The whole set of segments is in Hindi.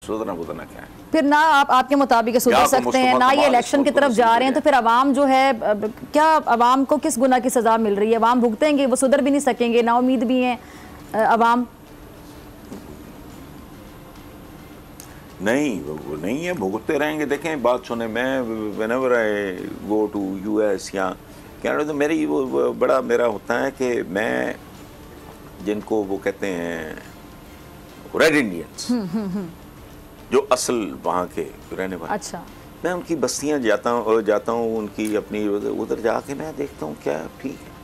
सुधरना बुधरना क्या है? फिर ना आप आपके मुताबिक सुधर सकते हैं ना, ये इलेक्शन की तरफ जा रहे हैं, तो फिर अवाम जो है क्या, अवाम को किस गुनाह की सजा मिल रही है? अवाम भुगतेंगे, वो सुधर भी नहीं सकेंगे, ना उम्मीद भी है अवाम। नहीं, वो नहीं है, भुगतते रहेंगे। देखें, बात सुने, मैं whenever I go to US या कनाडा, तो मेरी वो बड़ा मेरा होता है कि मैं जिनको वो कहते हैं रेड इंडियंस, जो असल वहाँ के रहने वाले, अच्छा, मैं उनकी बस्तियाँ जाता हूँ उनकी अपनी उधर जाके मैं देखता हूँ क्या ठीक है।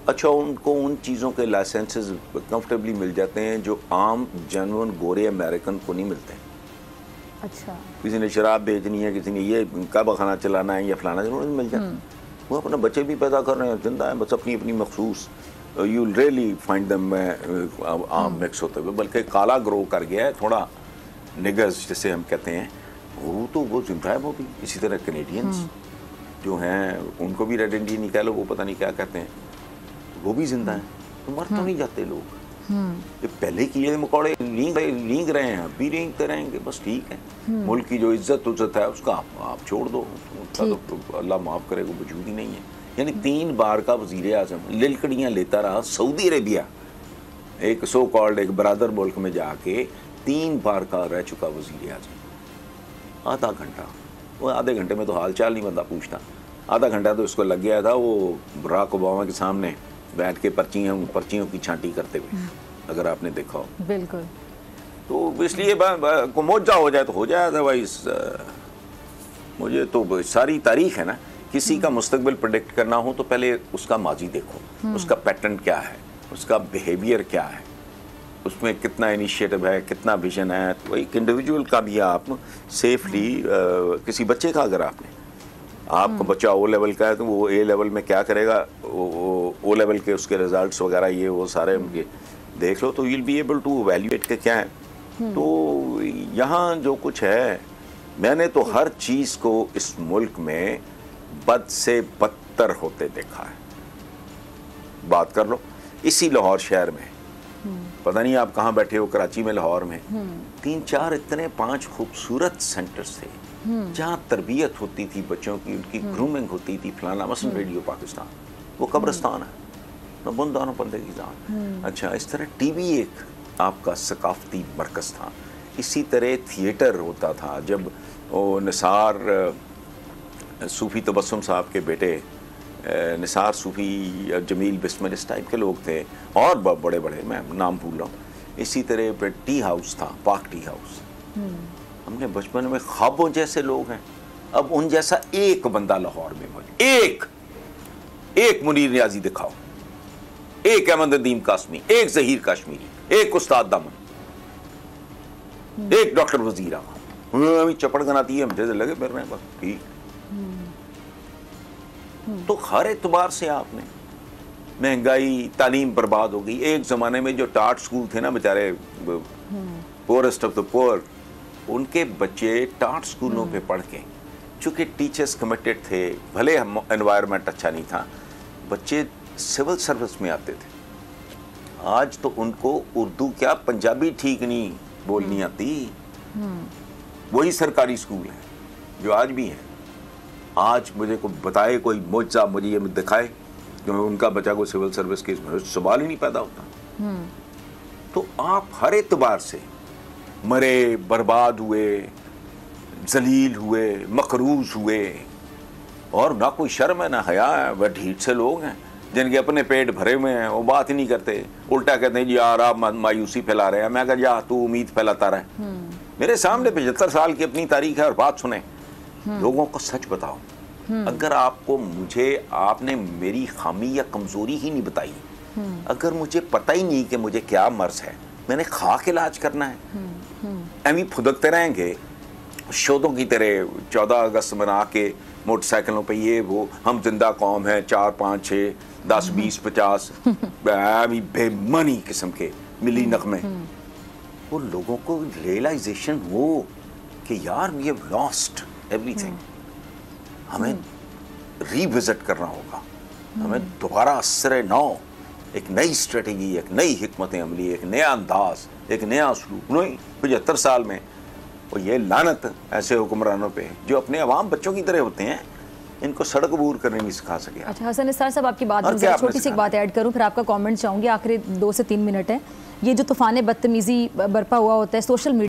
अच्छा, उनको उन चीज़ों के लाइसेंसेस कंफर्टेबली मिल जाते हैं जो आम जेन्युइन गोरे अमेरिकन को नहीं मिलते हैं। अच्छा, किसी ने शराब बेचनी है, किसी ने ये काबा खाना चलाना है या फलाना, जरूर मिल जाता है। वो अपने बच्चे भी पैदा कर रहे हैं, जिंदा है, बस अपनी अपनी मखसूस। यू रियली फाइंड दम आम मिक्स होते हुए, बल्कि काला ग्रो कर गया है थोड़ा, निगर्स जिसे हम कहते हैं, वो तो वो जिंदा है वो भी। इसी तरह कैनेडियंस जो हैं उनको भी रेड इंडियन नहीं कह लो, वो पता नहीं क्या कहते हैं, वो भी जिंदा है। तो मर तो नहीं जाते लोग। ये पहले कीड़े मकोड़े लींग रहे हैं, अभी लींगते रहेंगे, बस ठीक है। मुल्क की जो इज्जत है उसका आप छोड़ दो, उसका तो अल्लाह माफ़ करे, वो वजूद ही नहीं है। यानी 3 बार का वज़ीर आज़म लिलकड़ियाँ लेता रहा सऊदी अरेबिया, एक सो कॉल्ड एक बरादर मुल्क में जाके 3 बार का रह चुका वज़ीर आज़म। आधा घंटा, वो आधे घंटे में तो हाल चाल नहीं बंदा पूछता, आधा घंटा तो इसको लग गया था वो बराक ओबामा के सामने बैठ के पर्चियों की छांटी करते हुए, अगर आपने देखा हो। बिल्कुल। तो इसलिए को मोजा हो जाए तो हो जाए, अदरवाइज मुझे तो सारी तारीख है ना, किसी का मुस्तकबिल प्रेडिक्ट करना हो तो पहले उसका माजी देखो, उसका पैटर्न क्या है, उसका बिहेवियर क्या है, उसमें कितना इनिशिएटिव है, कितना विजन है। तो एक इंडिविजुअल का भी आप सेफली किसी बच्चे का, अगर आपका बच्चा O लेवल का है तो वो A लेवल में क्या करेगा, O लेवल के उसके रिजल्ट्स वगैरह ये वो सारे उनके देख लो, तो you will be able to evaluate के क्या है। तो यहाँ जो कुछ है, मैंने तो हर चीज़ को इस मुल्क में बद से बदतर होते देखा है। बात कर लो इसी लाहौर शहर में, पता नहीं आप कहाँ बैठे हो, कराची में, लाहौर में 3-4 इतने 5 खूबसूरत सेंटर्स थे जहाँ तरबियत होती थी बच्चों की, उनकी ग्रूमिंग होती थी, फलाना। मसलन रेडियो पाकिस्तान, वो कब्रिस्तान है, न बुंदा न बंदे की जान। अच्छा, इस तरह TV एक आपका सकाफती मरकज़ था। इसी तरह थिएटर होता था, जब वो निसार सूफ़ी तबस्सुम साहब के बेटे निसार सूफ़ी, जमील बिस्मिल, इस टाइप के लोग थे, और बड़े बड़े, मैं नाम भूल रहा हूँ। इसी तरह पे टी हाउस था, पाक टी हाउस। हमने बचपन में ख्वाबों जैसे लोग हैं, अब उन जैसा एक बंदा लाहौर में मौजूद, एक मुनीर नियाजी दिखाओ, एक अहमद नदीम कासमी, एक जहीर कश्मीरी, एक उस्ताद दामन, एक डॉक्टर वजीर अभी चपड़ गनाती है, मुझे लगे फिर रहे हैं, बस ठीक। तो हर एतबार से आपने महंगाई, तालीम बर्बाद हो गई। एक ज़माने में जो टाट स्कूल थे ना बेचारे, पोरेस्ट ऑफ द पोअर, उनके बच्चे टाट स्कूलों पे पढ़ के, चूँकि टीचर्स कमिटेड थे, भले एनवायरनमेंट अच्छा नहीं था, बच्चे सिविल सर्विस में आते थे। आज तो उनको उर्दू क्या, पंजाबी ठीक नहीं बोलनी आती। वही सरकारी स्कूल है जो आज भी है। आज मुझे को बताए कोई मुझसा, मुझे ये दिखाए कि उनका बच्चा को सिविल सर्विस के सवाल ही नहीं पैदा होता। तो आप हर एतबार से मरे, बर्बाद हुए, जलील हुए, मकरूज हुए, और ना कोई शर्म है ना हया है। वह ढीठ से लोग हैं जिनके अपने पेट भरे हुए हैं, वो बात ही नहीं करते, उल्टा कहते हैं जी यार आप मायूसी फैला रहे हैं। मैं कहा जा तू उम्मीद फैलाता रहे। मेरे सामने 75 साल की अपनी तारीख है और बात सुने, लोगों को सच बताओ। अगर आपको आपने मेरी खामी या कमजोरी ही नहीं बताई, अगर मुझे पता ही नहीं कि मुझे क्या मर्ज है, मैंने खाक इलाज करना है, एम ही फुदकते रहेंगे शोधों की तरह 14 अगस्त मना के मोटरसाइकिलों पे ये वो, हम जिंदा कौम है, 4, 5, 6, 10, 20, 50 बेमनी किस्म के मिली नगमे। वो लोगों को रियलाइजेशन हो कि यार वी हैव लॉस्ट एवरीथिंग, हमें रीविजिट करना होगा, हमें दोबारा असरे नौ, एक नई स्ट्रेटेजी, एक नई हिकमत अमली, एक नया अंदाज, एक नया उसलूब, नहीं 75 साल में। और ये लानत ऐसे हुक्मरानों पे जो अपने अवाम बच्चों की तरह होते हैं, इनको सड़क अबूर करने नहीं सिखा सके। अच्छा हसन निसार साहब, आपकी बात में छोटी सी एक बात ऐड करूं, फिर आपका कमेंट चाहूंगी, आखिरी 2 से 3 मिनट है। ये जो तूफान बदतमीजी बरपा हुआ होता है सोशल मीडिया